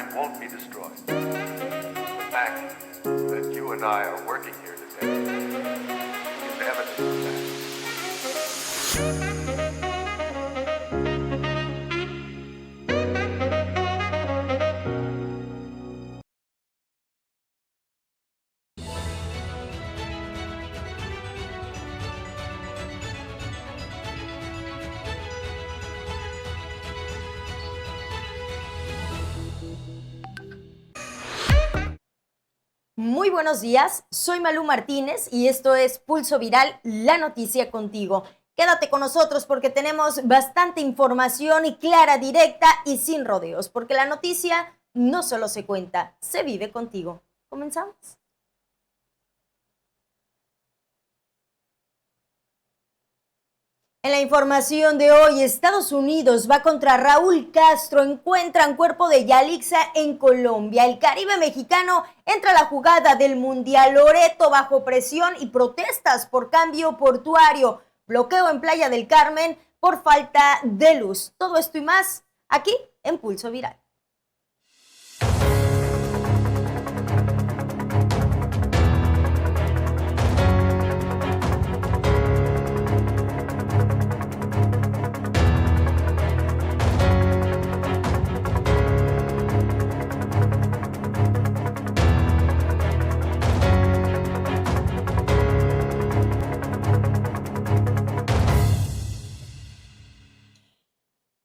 planet won't be destroyed. The fact that you and I are working here today is evidence of that. Muy buenos días, soy Malú Martínez y esto es Pulso Viral, la noticia contigo. Quédate con nosotros porque tenemos bastante información y clara, directa y sin rodeos, porque la noticia no solo se cuenta, se vive contigo. ¿Comenzamos? En la información de hoy, Estados Unidos va contra Raúl Castro, encuentran cuerpo de Yalixa en Colombia. El Caribe mexicano entra a la jugada del Mundial. Loreto bajo presión y protestas por cambio portuario. Bloqueo en Playa del Carmen por falta de luz. Todo esto y más aquí en Pulso Viral.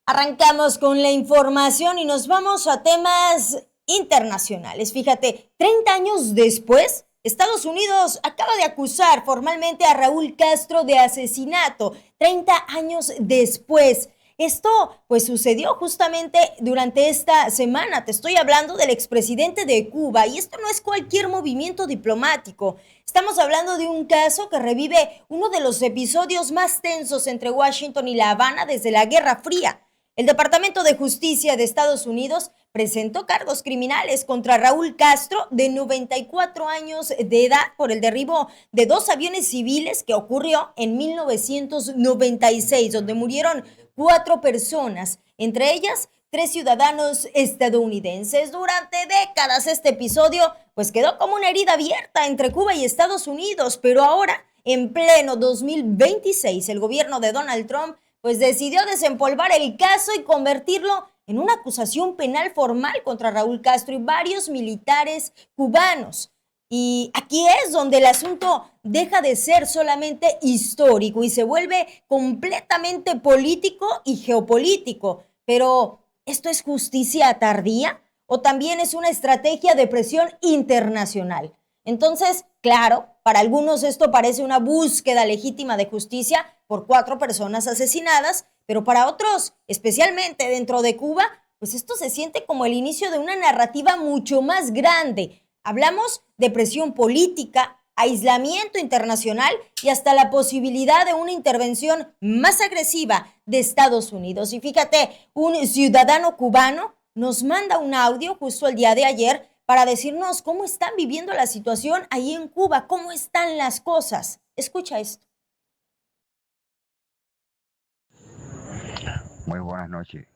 Arrancamos con la información y nos vamos a temas internacionales. Fíjate, 30 años después, Estados Unidos acaba de acusar formalmente a Raúl Castro de asesinato. 30 años después. Esto pues sucedió justamente durante esta semana. Te estoy hablando del expresidente de Cuba y esto no es cualquier movimiento diplomático. Estamos hablando de un caso que revive uno de los episodios más tensos entre Washington y La Habana desde la Guerra Fría. El Departamento de Justicia de Estados Unidos presentó cargos criminales contra Raúl Castro, de 94 años de edad, por el derribo de 2 aviones civiles que ocurrió en 1996, donde murieron 4 personas, entre ellas 3 ciudadanos estadounidenses. Durante décadas este episodio pues quedó como una herida abierta entre Cuba y Estados Unidos, pero ahora, en pleno 2026, el gobierno de Donald Trump pues decidió desempolvar el caso y convertirlo en una acusación penal formal contra Raúl Castro y varios militares cubanos. Y aquí es donde el asunto deja de ser solamente histórico y se vuelve completamente político y geopolítico. Pero, ¿esto es justicia tardía o también es una estrategia de presión internacional? Entonces, claro, para algunos esto parece una búsqueda legítima de justicia por 4 personas asesinadas, pero para otros, especialmente dentro de Cuba, pues esto se siente como el inicio de una narrativa mucho más grande. Hablamos de presión política, aislamiento internacional y hasta la posibilidad de una intervención más agresiva de Estados Unidos. Y fíjate, un ciudadano cubano nos manda un audio justo el día de ayer para decirnos cómo están viviendo la situación ahí en Cuba, cómo están las cosas. Escucha esto. Muy buenas noches.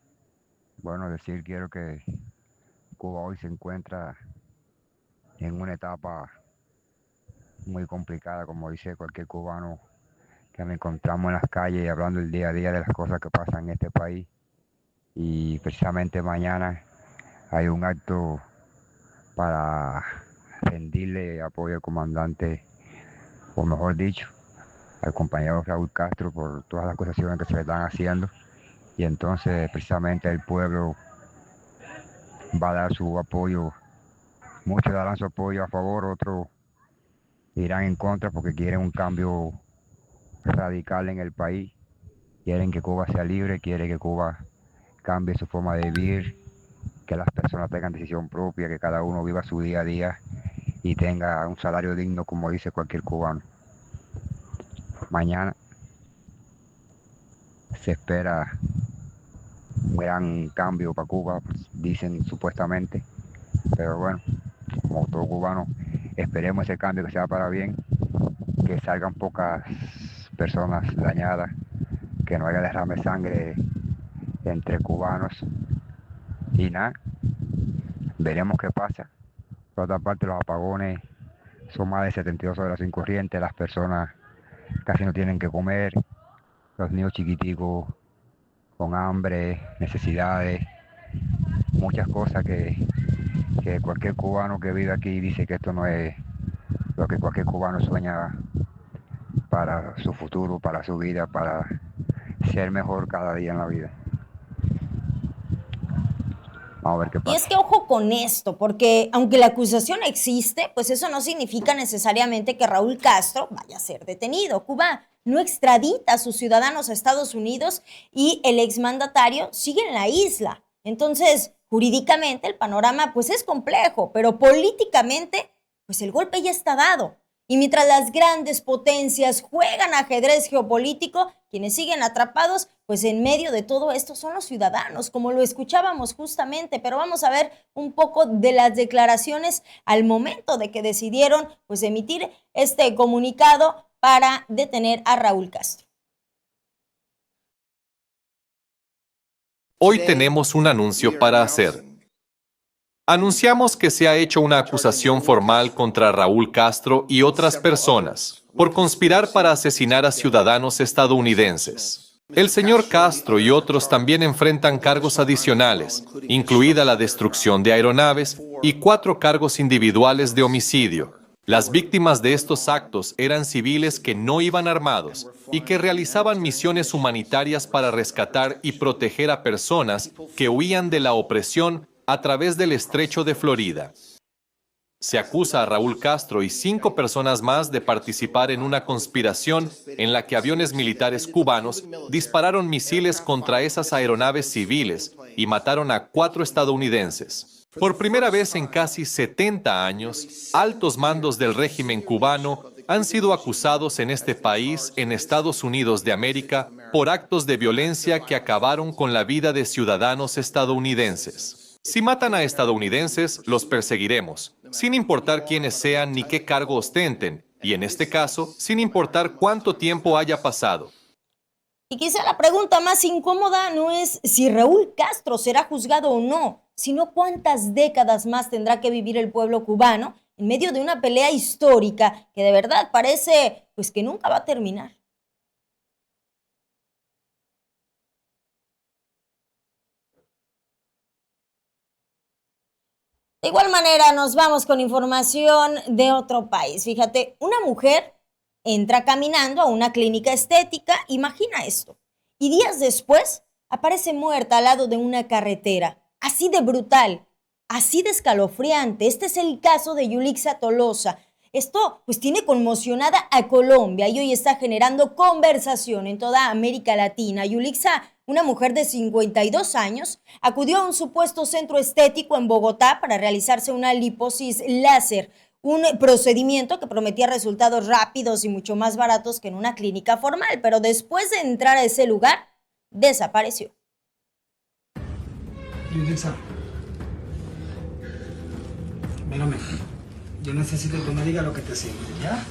Bueno, quiero que Cuba hoy se encuentra en una etapa muy complicada, como dice cualquier cubano que nos encontramos en las calles hablando el día a día de las cosas que pasan en este país. Y precisamente mañana hay un acto para rendirle apoyo al comandante, o mejor dicho, al compañero Raúl Castro por todas las acusaciones que se le están haciendo. Y entonces precisamente el pueblo va a dar su apoyo. Muchos darán su apoyo a favor, otros irán en contra porque quieren un cambio radical en el país. Quieren que Cuba sea libre, quieren que Cuba cambie su forma de vivir, que las personas tengan decisión propia, que cada uno viva su día a día y tenga un salario digno, como dice cualquier cubano. Mañana se espera un gran cambio para Cuba, dicen supuestamente, pero bueno, como todo cubano, esperemos ese cambio que sea para bien, que salgan pocas personas dañadas, que no haya derrame de sangre entre cubanos y nada, veremos qué pasa. Por otra parte, los apagones son más de 72 horas sin corriente, las personas casi no tienen que comer, los niños chiquiticos con hambre, necesidades, muchas cosas que cualquier cubano que vive aquí dice que esto no es lo que cualquier cubano sueña para su futuro, para su vida, para ser mejor cada día en la vida. Vamos a ver qué Y es pasa. que ojo con esto, porque aunque la acusación existe, pues eso no significa necesariamente que Raúl Castro vaya a ser detenido. Cuba no extradita a sus ciudadanos a Estados Unidos y el exmandatario sigue en la isla. Entonces, jurídicamente el panorama pues es complejo, pero políticamente pues el golpe ya está dado. Y mientras las grandes potencias juegan ajedrez geopolítico, quienes siguen atrapados, pues en medio de todo esto son los ciudadanos, como lo escuchábamos justamente. Pero vamos a ver un poco de las declaraciones al momento de que decidieron pues emitir este comunicado para detener a Raúl Castro. Hoy tenemos un anuncio para hacer. Anunciamos que se ha hecho una acusación formal contra Raúl Castro y otras personas por conspirar para asesinar a ciudadanos estadounidenses. El señor Castro y otros también enfrentan cargos adicionales, incluida la destrucción de aeronaves y 4 cargos individuales de homicidio. Las víctimas de estos actos eran civiles que no iban armados y que realizaban misiones humanitarias para rescatar y proteger a personas que huían de la opresión a través del estrecho de Florida. Se acusa a Raúl Castro y 5 personas más de participar en una conspiración en la que aviones militares cubanos dispararon misiles contra esas aeronaves civiles y mataron a 4 estadounidenses. Por primera vez en casi 70 años, altos mandos del régimen cubano han sido acusados en este país, en Estados Unidos de América, por actos de violencia que acabaron con la vida de ciudadanos estadounidenses. Si matan a estadounidenses, los perseguiremos, sin importar quiénes sean ni qué cargo ostenten, y en este caso, sin importar cuánto tiempo haya pasado. Y quizá la pregunta más incómoda no es si Raúl Castro será juzgado o no, sino cuántas décadas más tendrá que vivir el pueblo cubano en medio de una pelea histórica que de verdad parece pues que nunca va a terminar. De igual manera, nos vamos con información de otro país. Fíjate, una mujer entra caminando a una clínica estética, imagina esto, y días después aparece muerta al lado de una carretera. Así de brutal, así de escalofriante. Este es el caso de Yulixa Tolosa. Esto pues tiene conmocionada a Colombia y hoy está generando conversación en toda América Latina. Yulixa, una mujer de 52 años, acudió a un supuesto centro estético en Bogotá para realizarse una liposis láser, un procedimiento que prometía resultados rápidos y mucho más baratos que en una clínica formal, pero después de entrar a ese lugar, desapareció. Yulixa, mírame, yo necesito que tú me digas lo que te siente, ¿ya?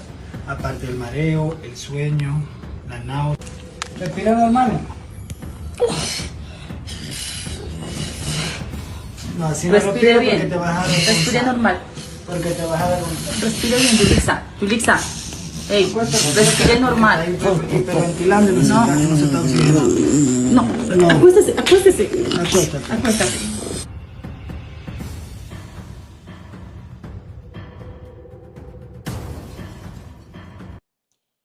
Aparte del mareo, el sueño, la náusea. Respira normal. No, así no Respire porque bien. te vas a dar Respire vergüenza. normal. Porque te vas a dar un... Respire bien, Yulixa. Yulixa. Ey, respire normal. Hiperventilando y no se está oxigenando. No, acuéstese, acuéstese. Acuéstate. Acuéstate.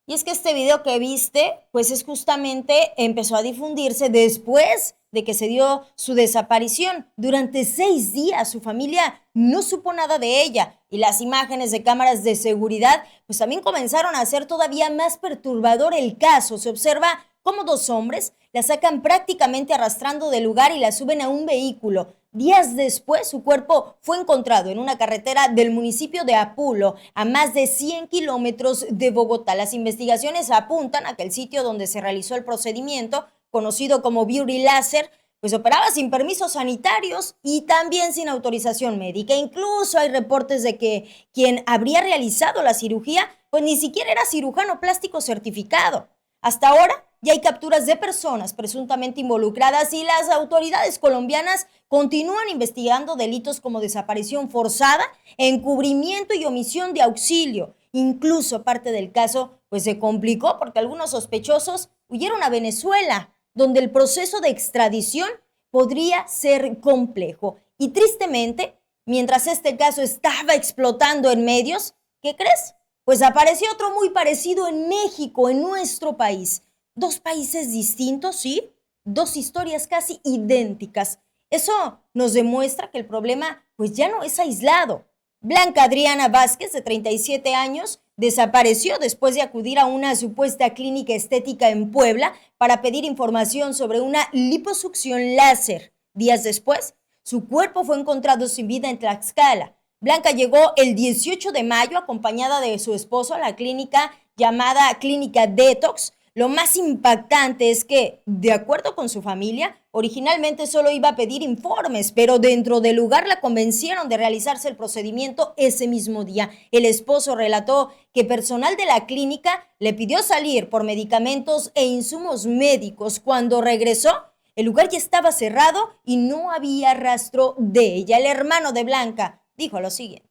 Y es que este video que viste, pues es justamente, empezó a difundirse después de que se dio su desaparición. Durante 6 días su familia no supo nada de ella y las imágenes de cámaras de seguridad pues también comenzaron a hacer todavía más perturbador el caso. Se observa cómo 2 hombres la sacan prácticamente arrastrando del lugar y la suben a un vehículo. Días después, su cuerpo fue encontrado en una carretera del municipio de Apulo, a más de 100 kilómetros de Bogotá. Las investigaciones apuntan a que el sitio donde se realizó el procedimiento, conocido como Beauty Laser, pues operaba sin permisos sanitarios y también sin autorización médica. Incluso hay reportes de que quien habría realizado la cirugía, pues ni siquiera era cirujano plástico certificado. Hasta ahora, ya hay capturas de personas presuntamente involucradas y las autoridades colombianas continúan investigando delitos como desaparición forzada, encubrimiento y omisión de auxilio. Incluso parte del caso pues se complicó porque algunos sospechosos huyeron a Venezuela, donde el proceso de extradición podría ser complejo. Y tristemente, mientras este caso estaba explotando en medios, ¿qué crees? Pues apareció otro muy parecido en México, en nuestro país. Dos países distintos, sí, dos historias casi idénticas. Eso nos demuestra que el problema pues ya no es aislado. Blanca Adriana Vázquez, de 37 años, desapareció después de acudir a una supuesta clínica estética en Puebla para pedir información sobre una liposucción láser. Días después, su cuerpo fue encontrado sin vida en Tlaxcala. Blanca llegó el 18 de mayo acompañada de su esposo a la clínica llamada Clínica Detox. Lo más impactante es que, de acuerdo con su familia, originalmente solo iba a pedir informes, pero dentro del lugar la convencieron de realizarse el procedimiento ese mismo día. El esposo relató que personal de la clínica le pidió salir por medicamentos e insumos médicos. Cuando regresó, el lugar ya estaba cerrado y no había rastro de ella. El hermano de Blanca dijo lo siguiente.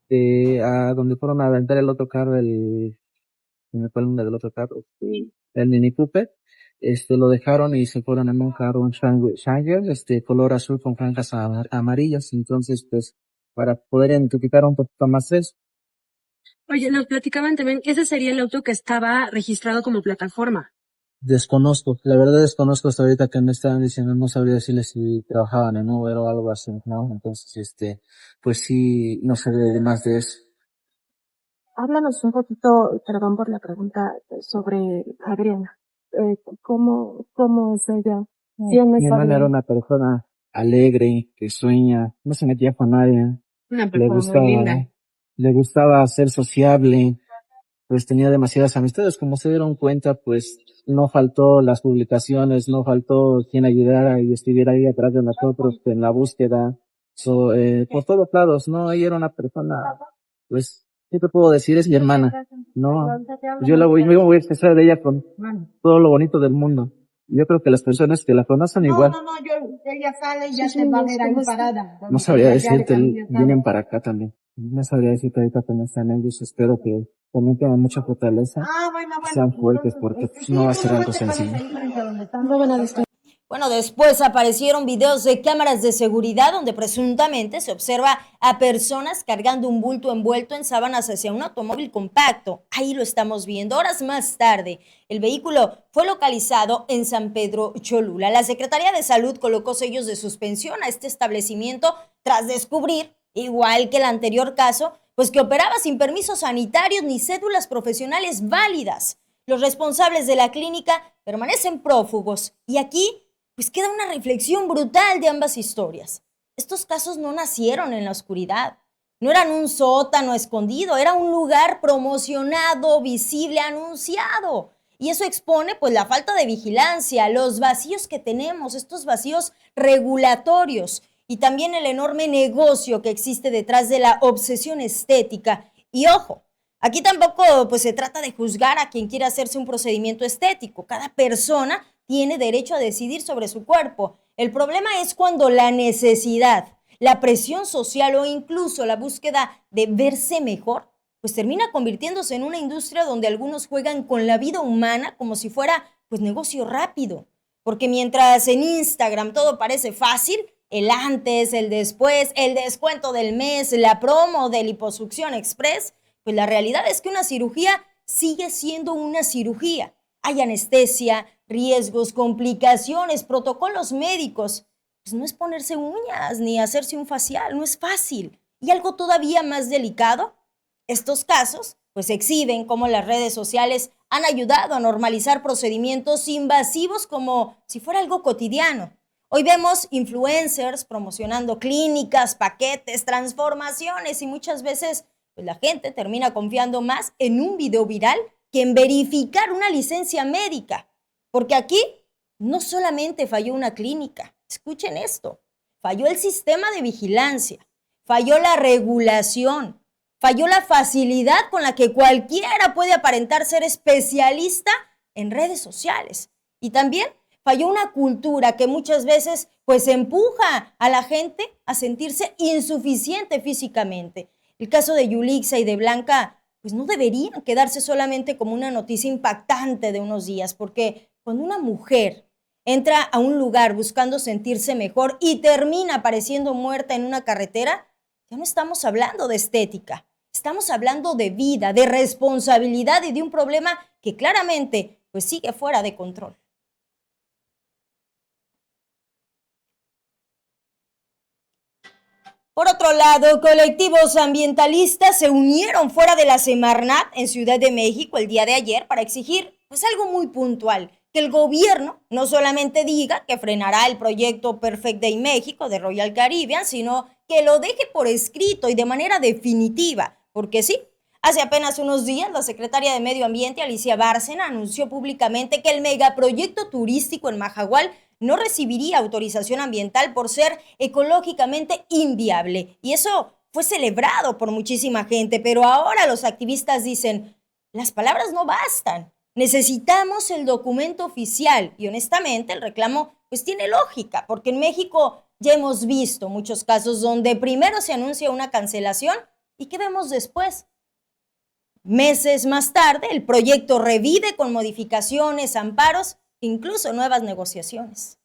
A donde fueron a vender el otro carro, se me fue el nombre del otro carro, el Mini Cooper, lo dejaron y se fueron en un carro, un Charger, color azul con franjas amarillas. Entonces, pues, para poder identificar un poquito más eso. Oye, nos platicaban también, ese sería el auto que estaba registrado como plataforma. Desconozco, la verdad desconozco hasta ahorita que me estaban diciendo, no sabría decirles si trabajaban en Uber o algo así, ¿no? Entonces, pues sí, no sé de más de eso. Háblanos un poquito, perdón por la pregunta, sobre Adriana. ¿Cómo es ella? ¿Quién es Mi hermana era Adriana? una persona alegre, que sueña, no se metía con nadie, Una le persona muy linda. gustaba ser sociable, pues tenía demasiadas amistades. Como se dieron cuenta, pues no faltó las publicaciones, no faltó quien ayudara y estuviera ahí atrás de nosotros en la búsqueda, por todos lados, ¿no? Ella era una persona, pues, ¿qué te puedo decir? Es mi hermana, ¿no? Yo me voy a expresar de ella con todo lo bonito del mundo. Yo creo que las personas que la conocen igual. Ella sale y ya se va a ver ahí parada. No sabría decirte, vienen para acá también. No sabría decirte ahorita que no están ellos. Espero que también tengan mucha fortaleza. Sean fuertes porque no va a ser algo sencillo. Bueno, después aparecieron videos de cámaras de seguridad donde presuntamente se observa a personas cargando un bulto envuelto en sábanas hacia un automóvil compacto. Ahí lo estamos viendo. Horas más tarde, el vehículo fue localizado en San Pedro Cholula. La Secretaría de Salud colocó sellos de suspensión a este establecimiento tras descubrir, igual que el anterior caso, pues que operaba sin permisos sanitarios ni cédulas profesionales válidas. Los responsables de la clínica permanecen prófugos y aquí pues queda una reflexión brutal de ambas historias. Estos casos no nacieron en la oscuridad, no eran un sótano escondido, era un lugar promocionado, visible, anunciado. Y eso expone pues la falta de vigilancia, los vacíos que tenemos, estos vacíos regulatorios y también el enorme negocio que existe detrás de la obsesión estética. Y ojo, aquí tampoco pues se trata de juzgar a quien quiera hacerse un procedimiento estético. Cada persona tiene derecho a decidir sobre su cuerpo. El problema es cuando la necesidad, la presión social o incluso la búsqueda de verse mejor, pues termina convirtiéndose en una industria donde algunos juegan con la vida humana como si fuera pues negocio rápido. Porque mientras en Instagram todo parece fácil, el antes, el después, el descuento del mes, la promo de liposucción express, pues la realidad es que una cirugía sigue siendo una cirugía. Hay anestesia, riesgos, complicaciones, protocolos médicos. Pues no es ponerse uñas ni hacerse un facial, no es fácil. Y algo todavía más delicado, estos casos pues exhiben cómo las redes sociales han ayudado a normalizar procedimientos invasivos como si fuera algo cotidiano. Hoy vemos influencers promocionando clínicas, paquetes, transformaciones y muchas veces pues la gente termina confiando más en un video viral que en verificar una licencia médica. Porque aquí no solamente falló una clínica, escuchen esto, falló el sistema de vigilancia, falló la regulación, Falló la facilidad con la que cualquiera puede aparentar ser especialista en redes sociales. Y también falló una cultura que muchas veces pues empuja a la gente a sentirse insuficiente físicamente. El caso de Yulixa y de Blanca pues no deberían quedarse solamente como una noticia impactante de unos días, porque cuando una mujer entra a un lugar buscando sentirse mejor y termina apareciendo muerta en una carretera, ya no estamos hablando de estética, estamos hablando de vida, de responsabilidad y de un problema que claramente pues sigue fuera de control. Por otro lado, colectivos ambientalistas se unieron fuera de la Semarnat en Ciudad de México el día de ayer para exigir pues algo muy puntual, que el gobierno no solamente diga que frenará el proyecto Perfect Day México de Royal Caribbean, sino que lo deje por escrito y de manera definitiva, porque sí, hace apenas unos días la secretaria de Medio Ambiente, Alicia Bárcena, anunció públicamente que el megaproyecto turístico en Mahahual no recibiría autorización ambiental por ser ecológicamente inviable. Y eso fue celebrado por muchísima gente, pero ahora los activistas dicen, las palabras no bastan, necesitamos el documento oficial. Y honestamente el reclamo pues tiene lógica, porque en México ya hemos visto muchos casos donde primero se anuncia una cancelación y ¿qué vemos después? Meses más tarde el proyecto revive con modificaciones, amparos, incluso nuevas negociaciones.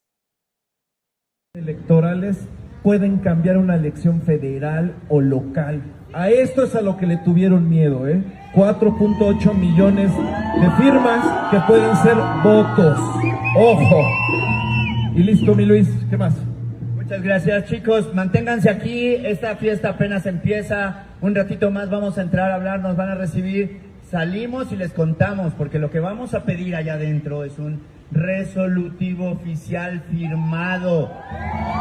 Electorales pueden cambiar una elección federal o local. A esto es a lo que le tuvieron miedo, 4.8 millones de firmas que pueden ser votos. ¡Ojo! Y listo, mi Luis, ¿qué más? Muchas gracias, chicos. Manténganse aquí, esta fiesta apenas empieza. Un ratito más vamos a entrar a hablar, nos van a recibir. Salimos y les contamos, porque lo que vamos a pedir allá adentro es un resolutivo oficial firmado.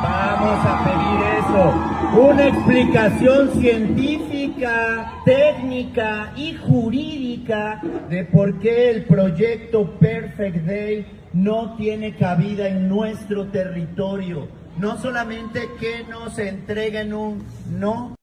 Vamos a pedir eso. Una explicación científica, técnica y jurídica de por qué el proyecto Perfect Day no tiene cabida en nuestro territorio. No solamente que nos entreguen un no.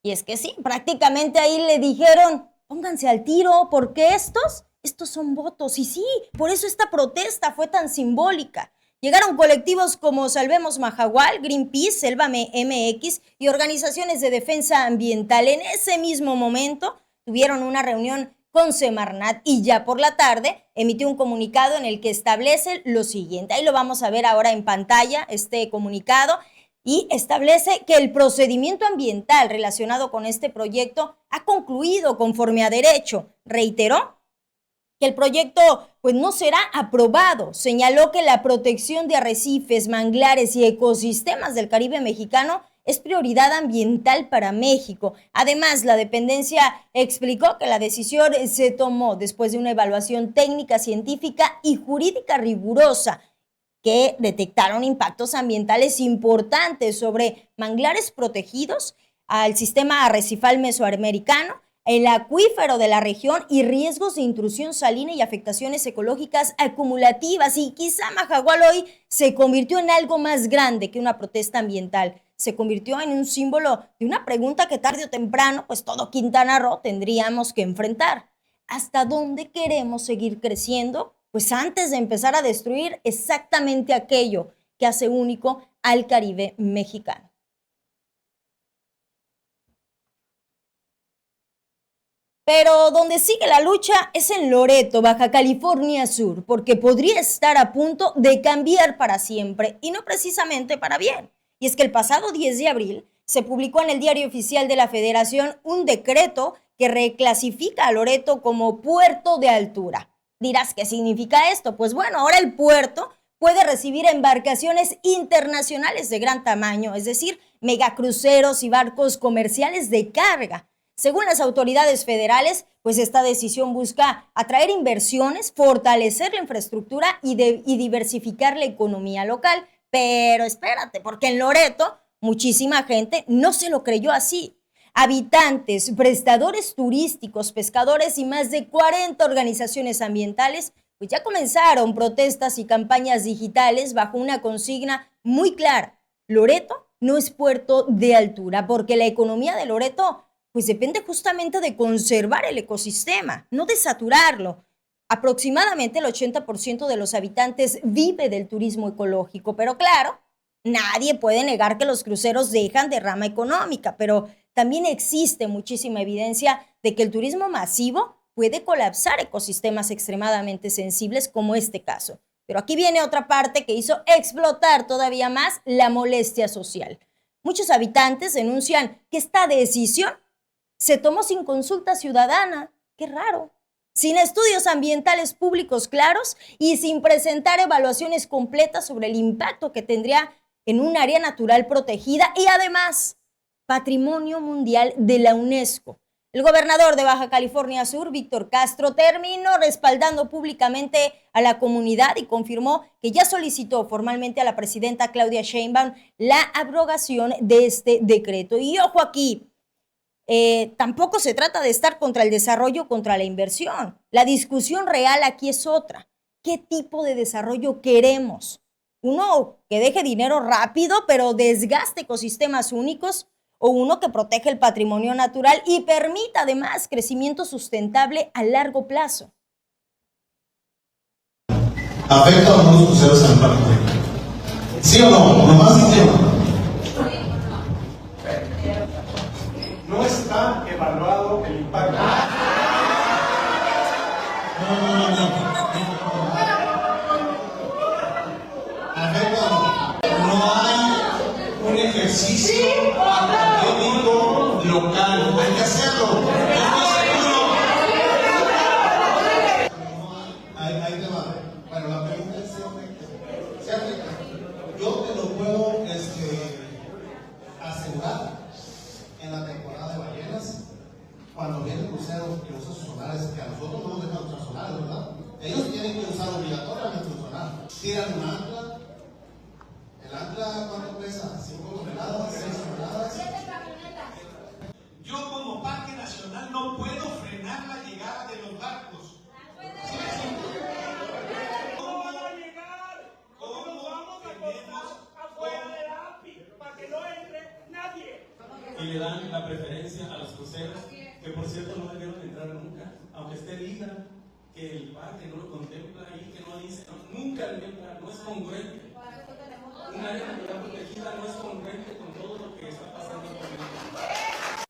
Y es que sí, prácticamente ahí le dijeron, pónganse al tiro, porque estos son votos. Y sí, por eso esta protesta fue tan simbólica. Llegaron colectivos como Salvemos Mahahual, Greenpeace, Selva MX y organizaciones de defensa ambiental. En ese mismo momento tuvieron una reunión con Semarnat y ya por la tarde emitió un comunicado en el que establece lo siguiente. Ahí lo vamos a ver ahora en pantalla, este comunicado. Y establece que el procedimiento ambiental relacionado con este proyecto ha concluido conforme a derecho. Reiteró que el proyecto pues no será aprobado. Señaló que la protección de arrecifes, manglares y ecosistemas del Caribe mexicano es prioridad ambiental para México. Además, la dependencia explicó que la decisión se tomó después de una evaluación técnica, científica y jurídica rigurosa, que detectaron impactos ambientales importantes sobre manglares protegidos, al sistema arrecifal mesoamericano, el acuífero de la región y riesgos de intrusión salina y afectaciones ecológicas acumulativas. Y quizá Mahahual hoy se convirtió en algo más grande que una protesta ambiental. Se convirtió en un símbolo de una pregunta que tarde o temprano, pues todo Quintana Roo tendríamos que enfrentar. ¿Hasta dónde queremos seguir creciendo? Pues antes de empezar a destruir exactamente aquello que hace único al Caribe mexicano. Pero donde sigue la lucha es en Loreto, Baja California Sur, porque podría estar a punto de cambiar para siempre y no precisamente para bien. Y es que el pasado 10 de abril se publicó en el Diario Oficial de la Federación un decreto que reclasifica a Loreto como puerto de altura. Dirás, ¿qué significa esto? Pues bueno, ahora el puerto puede recibir embarcaciones internacionales de gran tamaño, es decir, megacruceros y barcos comerciales de carga. Según las autoridades federales, pues esta decisión busca atraer inversiones, fortalecer la infraestructura y diversificar la economía local. Pero espérate, porque en Loreto muchísima gente no se lo creyó así. Habitantes, prestadores turísticos, pescadores y más de 40 organizaciones ambientales, pues ya comenzaron protestas y campañas digitales bajo una consigna muy clara. Loreto no es puerto de altura, porque la economía de Loreto pues depende justamente de conservar el ecosistema, no de saturarlo. Aproximadamente el 80% de los habitantes vive del turismo ecológico, pero claro, nadie puede negar que los cruceros dejan derrama económica, pero también existe muchísima evidencia de que el turismo masivo puede colapsar ecosistemas extremadamente sensibles como este caso. Pero aquí viene otra parte que hizo explotar todavía más la molestia social. Muchos habitantes denuncian que esta decisión se tomó sin consulta ciudadana. ¡Qué raro! Sin estudios ambientales públicos claros y sin presentar evaluaciones completas sobre el impacto que tendría en un área natural protegida y además Patrimonio Mundial de la UNESCO. El gobernador de Baja California Sur, Víctor Castro, terminó respaldando públicamente a la comunidad y confirmó que ya solicitó formalmente a la presidenta Claudia Sheinbaum la abrogación de este decreto. Y ojo aquí, tampoco se trata de estar contra el desarrollo o contra la inversión. La discusión real aquí es otra. ¿Qué tipo de desarrollo queremos? ¿Uno que deje dinero rápido pero desgaste ecosistemas únicos? ¿O uno que proteja el patrimonio natural y permita además crecimiento sustentable a largo plazo? ¿Afecta o no los cruceros al parque? ¿Sí o no? ¿Nomás sí o no? No está evaluado el impacto. ¿Afecta o no? No hay un ejercicio académico local. Hay que hacerlo. Ahí te va. Bueno, la pregunta es si afecta. Yo te lo puedo asegurar. En la temporada de ballenas, cuando viene el crucero que usa sus sonares, que a nosotros no nos dejan usar sonares, ¿verdad? Ellos tienen que usar obligatoriamente un sonar. Tiran un ancla. ¿El ancla cuánto pesa? 5 toneladas, 6 toneladas. Yo como parque nacional no puedo frenar la llegada de los barcos. ¿Cómo van a llegar? ¿Cómo nos vamos a colocar afuera del API para que no entre nadie? Y le dan la preferencia a los cruceros, que por cierto no debieron entrar nunca, aunque esté linda, que el parque no lo contempla y que no dice, no, nunca debe entrar, no es congruente. Un área natural protegida no es congruente con todo lo que está pasando actualmente.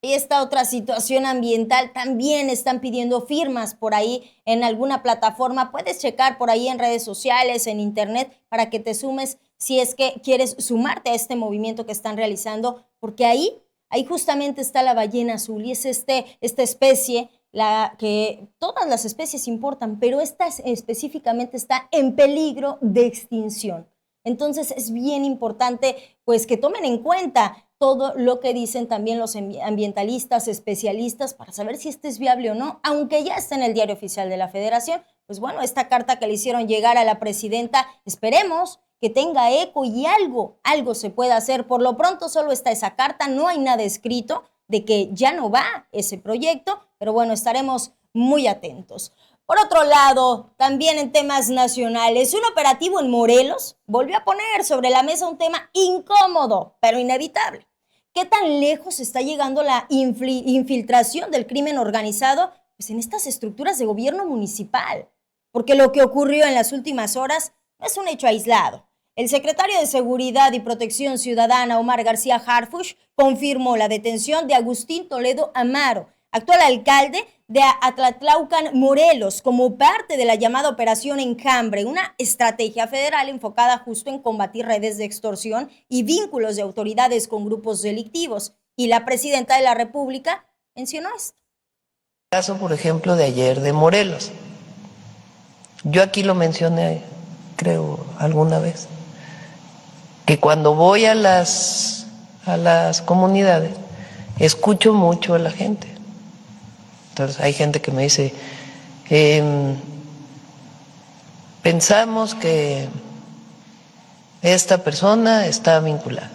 Y esta otra situación ambiental, también están pidiendo firmas por ahí en alguna plataforma. Puedes checar por ahí en redes sociales, en internet, para que te sumes si es que quieres sumarte a este movimiento que están realizando, porque ahí justamente está la ballena azul y es esta especie, la que todas las especies importan, pero esta específicamente está en peligro de extinción. Entonces es bien importante pues que tomen en cuenta todo lo que dicen también los ambientalistas, especialistas, para saber si este es viable o no, aunque ya está en el Diario Oficial de la Federación. Pues bueno, esta carta que le hicieron llegar a la presidenta, esperemos que tenga eco y algo se pueda hacer. Por lo pronto solo está esa carta, no hay nada escrito de que ya no va ese proyecto, pero bueno, estaremos muy atentos. Por otro lado, también en temas nacionales, un operativo en Morelos volvió a poner sobre la mesa un tema incómodo, pero inevitable. ¿Qué tan lejos está llegando la infiltración del crimen organizado pues en estas estructuras de gobierno municipal? Porque lo que ocurrió en las últimas horas no es un hecho aislado. El secretario de Seguridad y Protección Ciudadana, Omar García Harfuch, confirmó la detención de Agustín Toledo Amaro, actual alcalde de Atlatlaucan, Morelos, como parte de la llamada Operación Enjambre, una estrategia federal enfocada justo en combatir redes de extorsión y vínculos de autoridades con grupos delictivos. Y la presidenta de la República mencionó esto. El caso, por ejemplo, de ayer de Morelos. Yo aquí lo mencioné, creo, alguna vez, que cuando voy a las comunidades, escucho mucho a la gente. Entonces hay gente que me dice, pensamos que esta persona está vinculada.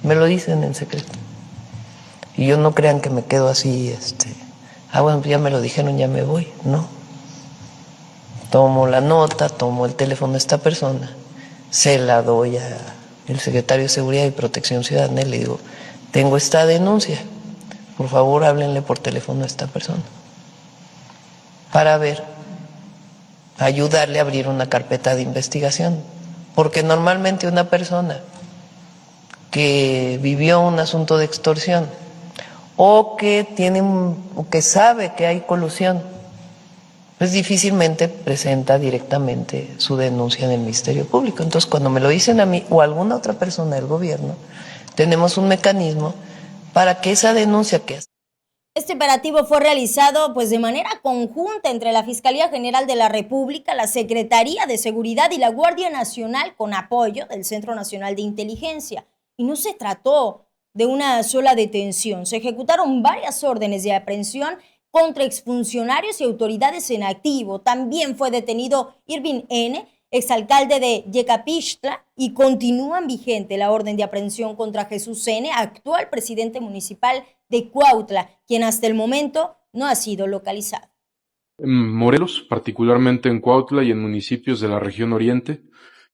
Me lo dicen en secreto. Y yo no crean que me quedo así, bueno, ya me lo dijeron, ya me voy. No. Tomo la nota, tomo el teléfono de esta persona, se la doy al secretario de Seguridad y Protección Ciudadana y le digo, tengo esta denuncia. por favor háblenle por teléfono a esta persona para ver, ayudarle a abrir una carpeta de investigación, porque normalmente una persona que vivió un asunto de extorsión o que o que sabe que hay colusión, pues difícilmente presenta directamente su denuncia en el Ministerio Público. Entonces, cuando me lo dicen a mí o a alguna otra persona del gobierno, tenemos un mecanismo para que esa denuncia que hace. Este operativo fue realizado pues de manera conjunta entre la Fiscalía General de la República, la Secretaría de Seguridad y la Guardia Nacional con apoyo del Centro Nacional de Inteligencia. Y no se trató de una sola detención, se ejecutaron varias órdenes de aprehensión contra exfuncionarios y autoridades en activo. También fue detenido Irving N., exalcalde de Yecapixtla, y continúan vigente la orden de aprehensión contra Jesús N., actual presidente municipal de Cuautla, quien hasta el momento no ha sido localizado. En Morelos, particularmente en Cuautla y en municipios de la región oriente,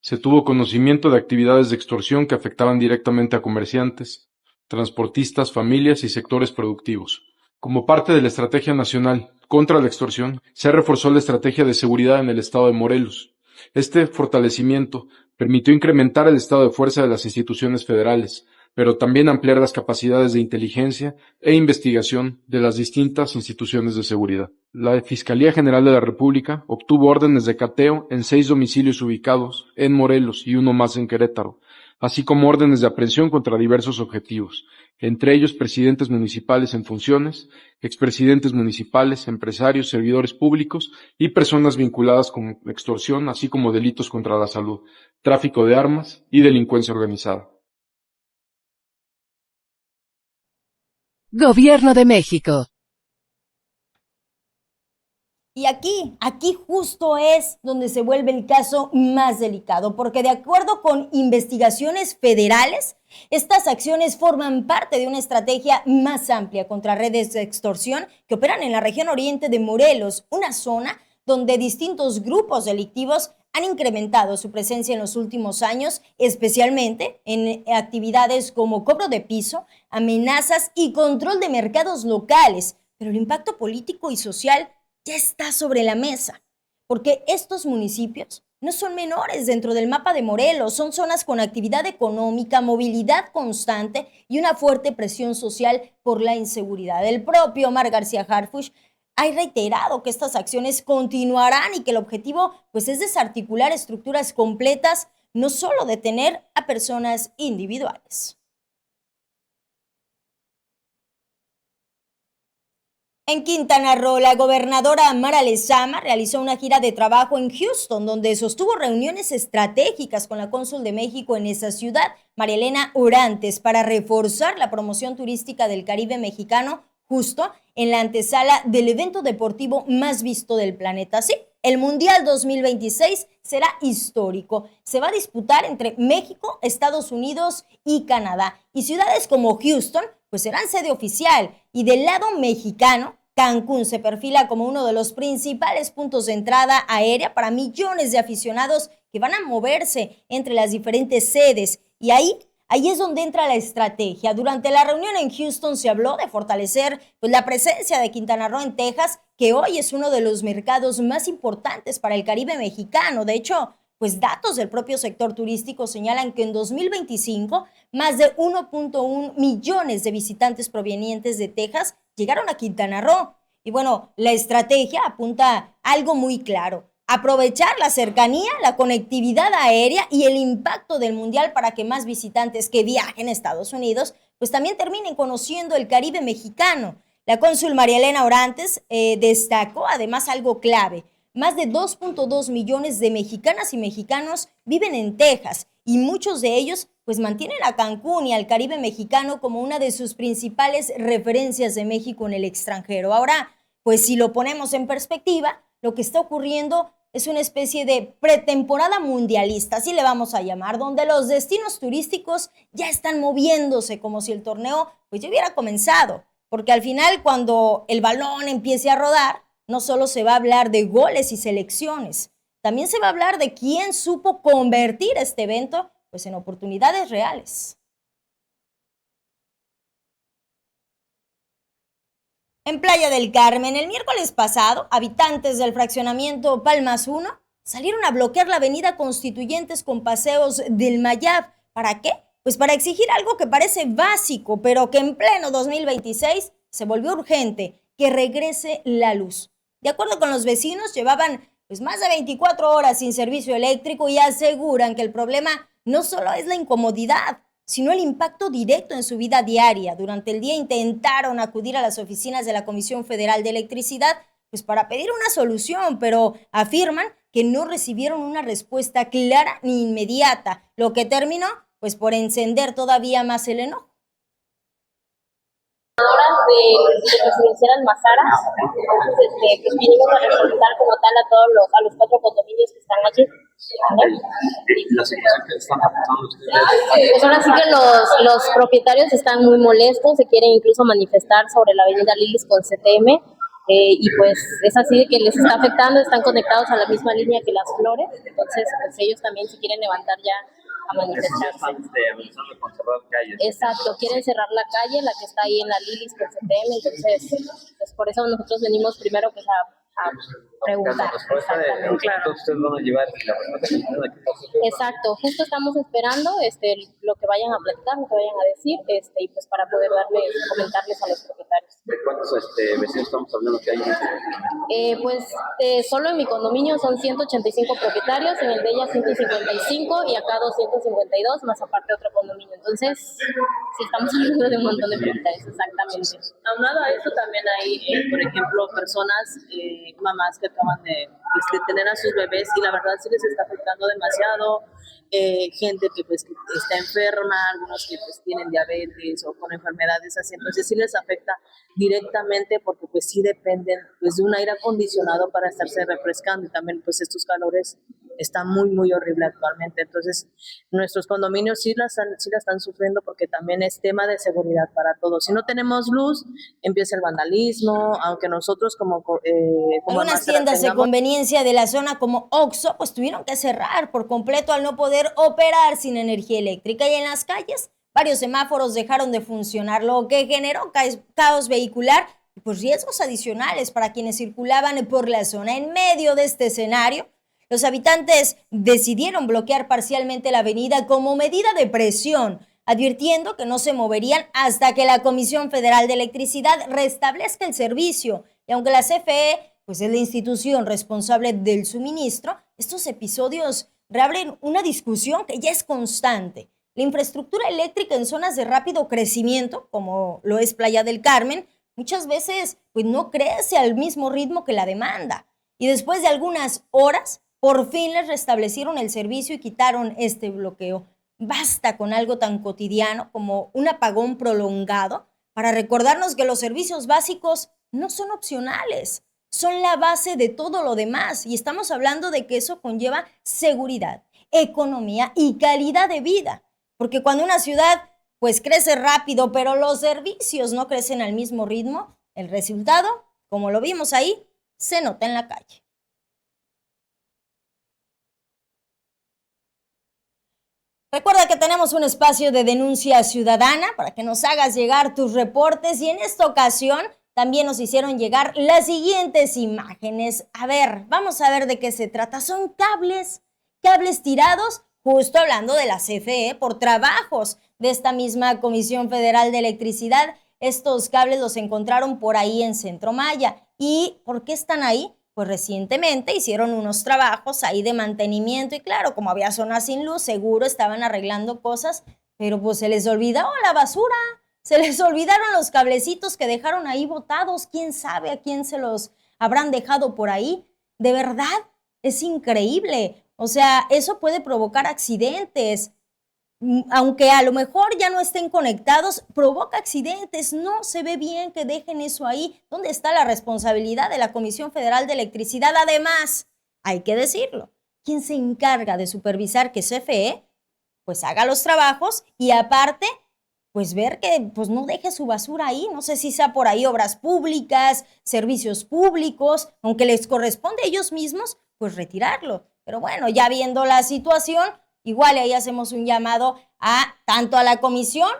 se tuvo conocimiento de actividades de extorsión que afectaban directamente a comerciantes, transportistas, familias y sectores productivos. Como parte de la Estrategia Nacional contra la Extorsión, se reforzó la estrategia de seguridad en el estado de Morelos. Este fortalecimiento permitió incrementar el estado de fuerza de las instituciones federales, pero también ampliar las capacidades de inteligencia e investigación de las distintas instituciones de seguridad. La Fiscalía General de la República obtuvo órdenes de cateo en 6 domicilios ubicados en Morelos y uno más en Querétaro, así como órdenes de aprehensión contra diversos objetivos, entre ellos presidentes municipales en funciones, expresidentes municipales, empresarios, servidores públicos y personas vinculadas con extorsión, así como delitos contra la salud, tráfico de armas y delincuencia organizada. Gobierno de México. Y aquí justo es donde se vuelve el caso más delicado, porque de acuerdo con investigaciones federales, estas acciones forman parte de una estrategia más amplia contra redes de extorsión que operan en la región oriente de Morelos, una zona donde distintos grupos delictivos han incrementado su presencia en los últimos años, especialmente en actividades como cobro de piso, amenazas y control de mercados locales. Pero el impacto político y social ya está sobre la mesa, porque estos municipios no son menores dentro del mapa de Morelos, son zonas con actividad económica, movilidad constante y una fuerte presión social por la inseguridad. El propio Omar García Harfuch ha reiterado que estas acciones continuarán y que el objetivo pues, es desarticular estructuras completas, no solo detener a personas individuales. En Quintana Roo, la gobernadora Mara Lezama realizó una gira de trabajo en Houston, donde sostuvo reuniones estratégicas con la cónsul de México en esa ciudad, María Elena Orantes, para reforzar la promoción turística del Caribe mexicano, justo en la antesala del evento deportivo más visto del planeta. Sí, el Mundial 2026 será histórico. Se va a disputar entre México, Estados Unidos y Canadá. Y ciudades como Houston, pues serán sede oficial. Y del lado mexicano, Cancún se perfila como uno de los principales puntos de entrada aérea para millones de aficionados que van a moverse entre las diferentes sedes. Y ahí es donde entra la estrategia. Durante la reunión en Houston se habló de fortalecer pues, la presencia de Quintana Roo en Texas, que hoy es uno de los mercados más importantes para el Caribe mexicano. De hecho, pues datos del propio sector turístico señalan que en 2025 más de 1.1 millones de visitantes provenientes de Texas llegaron a Quintana Roo. Y bueno, la estrategia apunta a algo muy claro: aprovechar la cercanía, la conectividad aérea y el impacto del Mundial para que más visitantes que viajen a Estados Unidos pues también terminen conociendo el Caribe mexicano. La cónsul María Elena Orantes destacó además algo clave: más de 2.2 millones de mexicanas y mexicanos viven en Texas y muchos de ellos pues mantienen a Cancún y al Caribe mexicano como una de sus principales referencias de México en el extranjero. Ahora, pues si lo ponemos en perspectiva, lo que está ocurriendo es una especie de pretemporada mundialista, así le vamos a llamar, donde los destinos turísticos ya están moviéndose como si el torneo pues ya hubiera comenzado, porque al final cuando el balón empiece a rodar, no solo se va a hablar de goles y selecciones, también se va a hablar de quién supo convertir este evento pues en oportunidades reales. En Playa del Carmen, el miércoles pasado, habitantes del fraccionamiento Palmas 1 salieron a bloquear la avenida Constituyentes con paseos del Mayab. ¿Para qué? Pues para exigir algo que parece básico, pero que en pleno 2026 se volvió urgente, que regrese la luz. De acuerdo con los vecinos, llevaban pues más de 24 horas sin servicio eléctrico y aseguran que el problema no solo es la incomodidad, sino el impacto directo en su vida diaria. Durante el día intentaron acudir a las oficinas de la Comisión Federal de Electricidad pues para pedir una solución, pero afirman que no recibieron una respuesta clara ni inmediata, lo que terminó pues por encender todavía más el enojo. De presidencial Almazara, entonces pues vinimos a representar como tal a los 4 condominios que están allí. La situación que están pasando ustedes. Pues ahora sí que los propietarios están muy molestos, se quieren incluso manifestar sobre la avenida Lilis con CTM, y pues es así de que les está afectando, están conectados a la misma línea que las flores, entonces pues ellos también se quieren levantar ya a manifestarse. Amenazando con cerrar calles. Exacto, quieren cerrar la calle, la que está ahí en la Lilis con CTM, entonces pues por eso nosotros venimos primero pues a preguntar. Exactamente, claro. Ustedes van a llevar la respuesta que tienen aquí. Exacto, justo estamos esperando lo que vayan a platicar, lo que vayan a decir, y pues para poder comentarles a los propietarios. ¿De cuántos vecinos estamos hablando que hay? Solo en mi condominio son 185 propietarios, en el de ella 155 y acá 252, más aparte otro condominio. Entonces, sí estamos hablando de un montón de propietarios, exactamente. Aunado a eso también hay, por ejemplo, personas, mamás que acaban de tener a sus bebés y la verdad sí les está afectando demasiado. Gente que pues que está enferma, algunos que pues tienen diabetes o con enfermedades así, entonces sí les afecta directamente porque pues sí dependen pues de un aire acondicionado para estarse refrescando y también pues estos calores están muy horrible actualmente, entonces nuestros condominios sí la están sufriendo porque también es tema de seguridad para todos. Si no tenemos luz, empieza el vandalismo, aunque nosotros como algunas tiendas de conveniencia de la zona como Oxxo pues tuvieron que cerrar por completo al no poder operar sin energía eléctrica, y en las calles varios semáforos dejaron de funcionar, lo que generó caos vehicular y pues riesgos adicionales para quienes circulaban por la zona. En medio de este escenario, los habitantes decidieron bloquear parcialmente la avenida como medida de presión, advirtiendo que no se moverían hasta que la Comisión Federal de Electricidad restablezca el servicio. Y aunque la CFE pues es la institución responsable del suministro, estos episodios reabren una discusión que ya es constante. La infraestructura eléctrica en zonas de rápido crecimiento, como lo es Playa del Carmen, muchas veces pues no crece al mismo ritmo que la demanda. Y después de algunas horas, por fin les restablecieron el servicio y quitaron este bloqueo. Basta con algo tan cotidiano como un apagón prolongado para recordarnos que los servicios básicos no son opcionales, son la base de todo lo demás, y estamos hablando de que eso conlleva seguridad, economía y calidad de vida, porque cuando una ciudad pues crece rápido, pero los servicios no crecen al mismo ritmo, el resultado, como lo vimos ahí, se nota en la calle. Recuerda que tenemos un espacio de denuncia ciudadana para que nos hagas llegar tus reportes, y en esta ocasión también nos hicieron llegar las siguientes imágenes. A ver, vamos a ver de qué se trata. Son cables tirados, justo hablando de la CFE, por trabajos de esta misma Comisión Federal de Electricidad. Estos cables los encontraron por ahí en Centro Maya. ¿Y por qué están ahí? Pues recientemente hicieron unos trabajos ahí de mantenimiento y claro, como había zonas sin luz, seguro estaban arreglando cosas, pero pues se les olvidó la basura, se les olvidaron los cablecitos que dejaron ahí botados. ¿Quién sabe a quién se los habrán dejado por ahí? De verdad, es increíble. O sea, eso puede provocar accidentes. Aunque a lo mejor ya no estén conectados, provoca accidentes. No se ve bien que dejen eso ahí. ¿Dónde está la responsabilidad de la Comisión Federal de Electricidad? Además, hay que decirlo, ¿quién se encarga de supervisar que CFE pues haga los trabajos y aparte pues ver que pues no deje su basura ahí? No sé si sea por ahí obras públicas, servicios públicos, aunque les corresponde a ellos mismos pues retirarlo. Pero bueno, ya viendo la situación, igual ahí hacemos un llamado a tanto a la comisión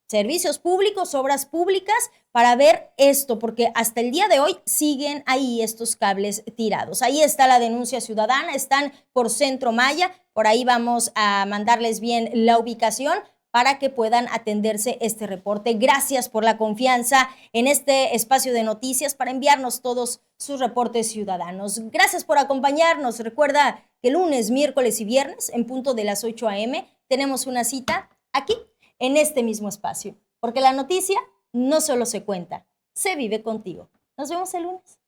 servicios públicos, obras públicas, para ver esto, porque hasta el día de hoy siguen ahí estos cables tirados. Ahí está la denuncia ciudadana, están por Centro Maya, por ahí vamos a mandarles bien la ubicación para que puedan atenderse este reporte. Gracias por la confianza en este espacio de noticias para enviarnos todos sus reportes ciudadanos. Gracias por acompañarnos. Recuerda que lunes, miércoles y viernes, en punto de las 8 a.m., tenemos una cita aquí, en este mismo espacio, porque la noticia no solo se cuenta, se vive contigo. Nos vemos el lunes.